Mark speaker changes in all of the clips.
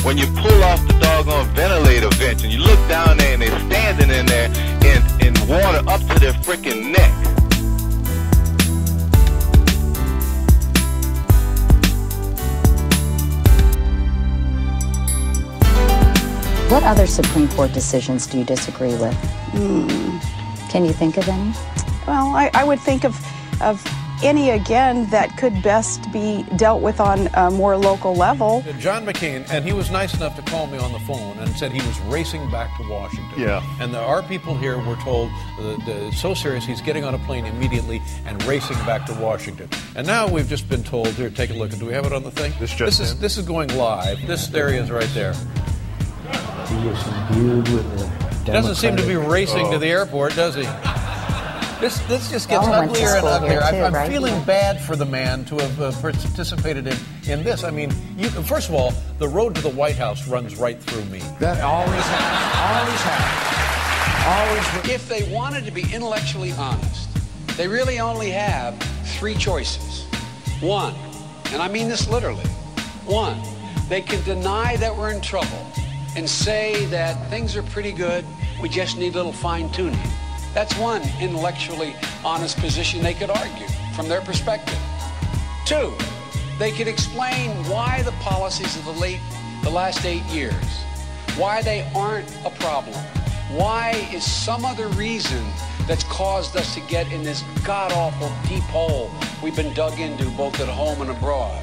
Speaker 1: when you pull off the doggone ventilator vents and you look down there and they're standing in there in water up to their freaking neck.
Speaker 2: What other Supreme Court decisions do you disagree with? Can you think of any?
Speaker 3: Well, I would think of any, again, that could best be dealt with on a more local level.
Speaker 4: John McCain, and he was nice enough to call me on the phone and said he was racing back to Washington.
Speaker 5: Yeah.
Speaker 4: And our people here were told, so serious, he's getting on a plane immediately and racing back to Washington. And now we've just been told, here, take a look. Do we have it on the thing? This is going live. There he is right there.
Speaker 6: He was imbued with the
Speaker 4: Doesn't seem to be racing to the airport, does he? This just gets uglier and uglier. I'm feeling bad for the man to have participated in this. I mean, first of all, the road to the White House runs right through me.
Speaker 7: That always happens.
Speaker 8: If they wanted to be intellectually honest, they really only have three choices. One, and I mean this literally, one, they can deny that we're in trouble and say that things are pretty good, we just need a little fine-tuning. That's one intellectually honest position they could argue from their perspective. Two, they could explain why the policies of the last 8 years, why they aren't a problem, why is some other reason that's caused us to get in this god-awful deep hole we've been dug into both at home and abroad.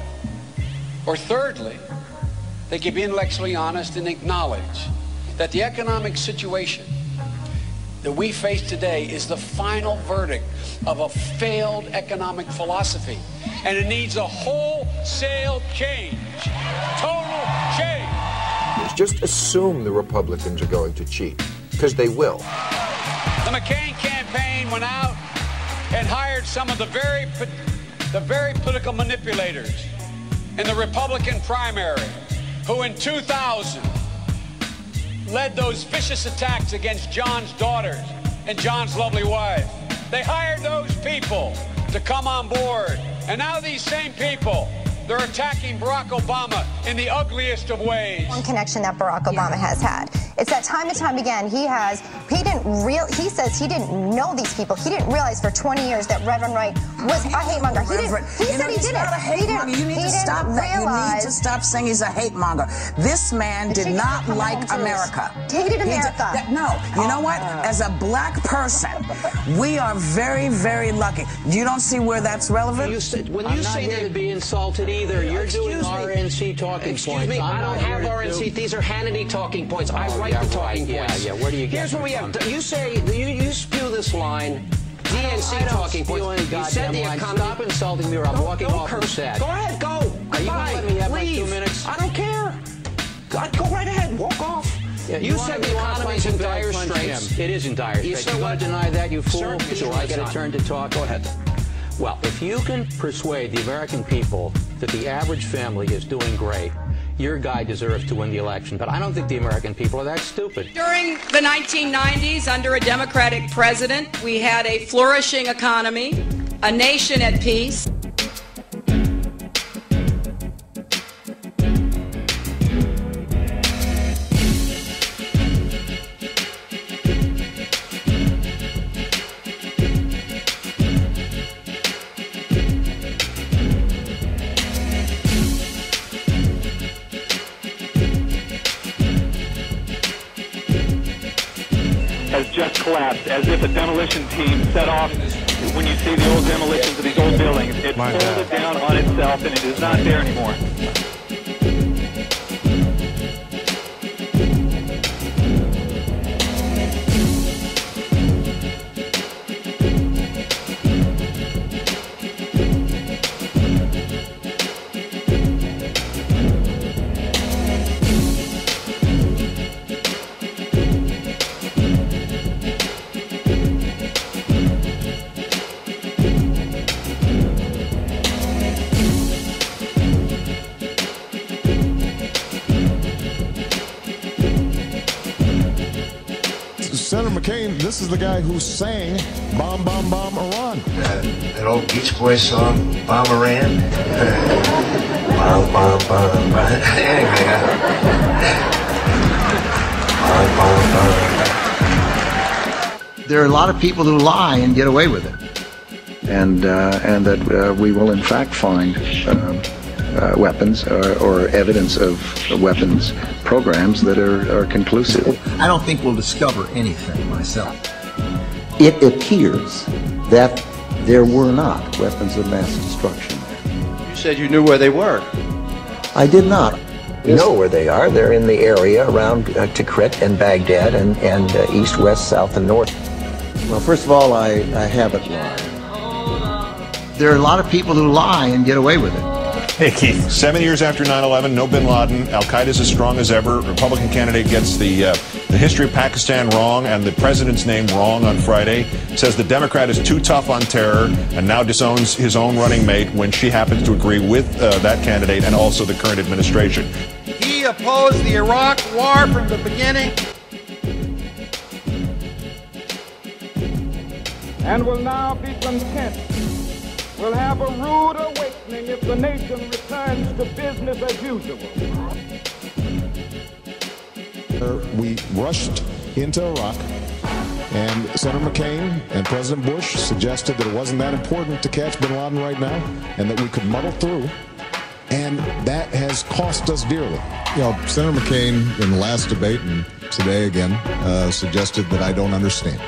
Speaker 8: Or thirdly, they could be intellectually honest and acknowledge that the economic situation that we face today is the final verdict of a failed economic philosophy, and it needs a wholesale change, total change.
Speaker 9: Just assume the Republicans are going to cheat, because they will.
Speaker 8: The McCain campaign went out and hired some of the very political manipulators in the Republican primary, who in 2000 led those vicious attacks against John's daughters and John's lovely wife. They hired those people to come on board. And now these same people, they're attacking Barack Obama in the ugliest of ways.
Speaker 10: One connection that Barack Obama has had. It's that time and time again he says he didn't know these people. He didn't realize for 20 years that Reverend Wright was a hate monger. He said he didn't.
Speaker 11: Not a hate monger. You need to stop that. You need to stop saying he's a hate monger. This man did not like America.
Speaker 10: Hated America.
Speaker 11: No. You know what? As a black person, we are very, very lucky. You don't see where that's relevant?
Speaker 6: When you say that to be insulted either, you're doing RNC talking points.
Speaker 11: Excuse me,
Speaker 6: I don't have RNC. These are Hannity talking points. I write the talking points. Yeah. Where do you get Here's what we have. You say you spew this line. DNC talking points. You said the economy. Stop insulting me, or I'm walking off the set.
Speaker 11: Go ahead, go.
Speaker 6: Are you going to let me have my 2 minutes?
Speaker 11: I don't care. Go right ahead. Walk off.
Speaker 6: Yeah, you said the economy's in dire straits. It is in dire straits. You want to deny that, you fool? So I get a turn to talk? Go ahead. Well, if you can persuade the American people that the average family is doing great, your guy deserves to win the election. But I don't think the American people are that stupid.
Speaker 12: During the 1990s, under a Democratic president, we had a flourishing economy, a nation at peace.
Speaker 13: Has just collapsed, as if a demolition team set off. When you see the old demolitions of these old buildings, it folded down on itself, and it is not there anymore.
Speaker 5: Senator McCain, this is the guy who sang Bomb, Bomb, Bomb Iran.
Speaker 14: That old Beach Boys song, Bomb Iran. Bomb, bomb, bomb, bomb. Anyway,
Speaker 7: There are a lot of people who lie and get away with it. And that we will in fact find weapons or evidence of weapons programs that are conclusive.
Speaker 15: I don't think we'll discover anything myself.
Speaker 16: It appears that there were not weapons of mass destruction.
Speaker 17: You said you knew where they were.
Speaker 16: I did not.
Speaker 18: We know where they are. They're in the area around Tikrit and Baghdad and east, west, south, and north.
Speaker 16: Well, first of all, I haven't lied.
Speaker 7: There are a lot of people who lie and get away with it.
Speaker 5: Hey, Keith, 7 years after 9/11, no bin Laden, Al-Qaeda's as strong as ever. Republican candidate gets the history of Pakistan wrong and the president's name wrong on Friday. Says the Democrat is too tough on terror and now disowns his own running mate when she happens to agree with that candidate and also the current administration.
Speaker 19: He opposed the Iraq War from the beginning.
Speaker 20: And will now be content. We'll have a rude awakening if the nation returns to business as usual.
Speaker 5: We rushed into Iraq, and Senator McCain and President Bush suggested that it wasn't that important to catch bin Laden right now and that we could muddle through, and that has cost us dearly.
Speaker 21: You know, Senator McCain in the last debate and today again suggested that I don't understand.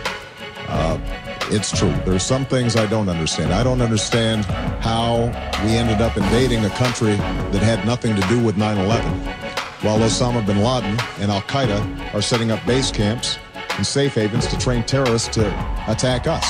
Speaker 21: It's true. There's some things I don't understand. I don't understand how we ended up invading a country that had nothing to do with 9/11, while Osama bin Laden and Al-Qaeda are setting up base camps and safe havens to train terrorists to attack us.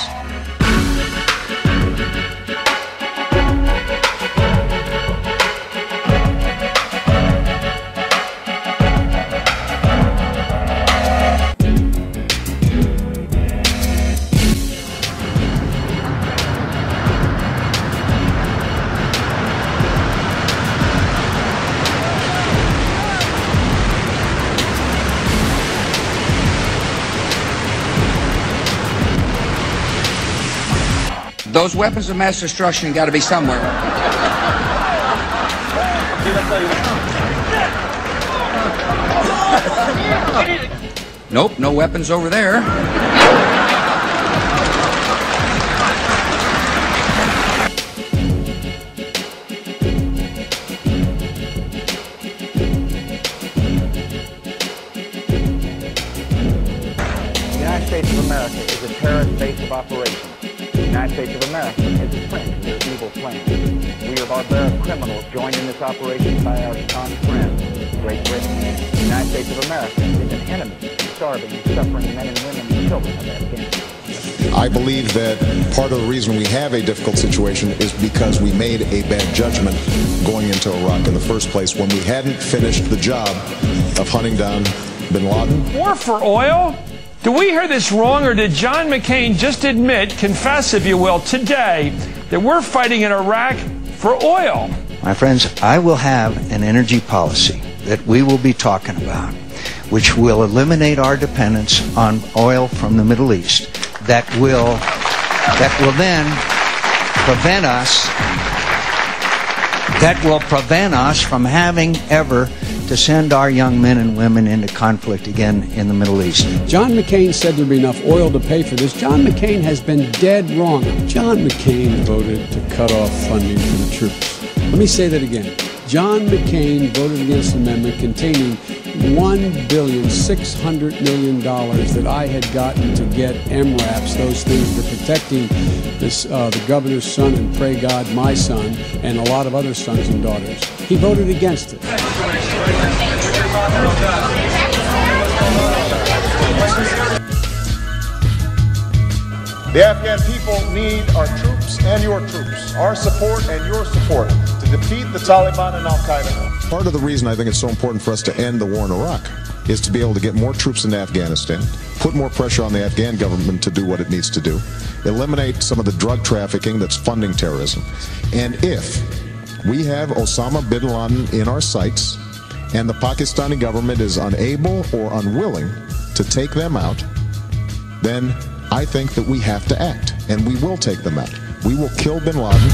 Speaker 22: Those weapons of mass destruction got to be somewhere. Nope, no weapons over there.
Speaker 20: The United States of America is a terrorist base of operations. The United States of America is a prince of their evil plans. We are barbaric criminals joined in this operation by our staunch friends, Great Britain. The United States of America is an enemy to starving and suffering men and women and children of Afghanistan.
Speaker 21: I believe that part of the reason we have a difficult situation is because we made a bad judgment going into Iraq in the first place when we hadn't finished the job of hunting down bin Laden.
Speaker 23: War for oil? Do we hear this wrong, or did John McCain just admit, confess if you will, today, that we're fighting in Iraq for oil?
Speaker 16: My friends, I will have an energy policy that we will be talking about, which will eliminate our dependence on oil from the Middle East, that will then prevent us from having ever to send our young men and women into conflict again in the Middle East.
Speaker 24: John McCain said there'd be enough oil to pay for this. John McCain has been dead wrong. John McCain voted to cut off funding for the troops. Let me say that again. John McCain voted against an amendment containing $1,600,000,000 that I had gotten to get MRAPs, those things for protecting this, the governor's son and pray God, my son, and a lot of other sons and daughters. He voted against it.
Speaker 5: The Afghan people need our troops and your troops, our support and your support to defeat the Taliban and Al-Qaeda.
Speaker 21: Part of the reason I think it's so important for us to end the war in Iraq is to be able to get more troops into Afghanistan, put more pressure on the Afghan government to do what it needs to do, eliminate some of the drug trafficking that's funding terrorism. And if we have Osama bin Laden in our sights and the Pakistani government is unable or unwilling to take them out, then I think that we have to act, and we will take them out. We will kill bin Laden.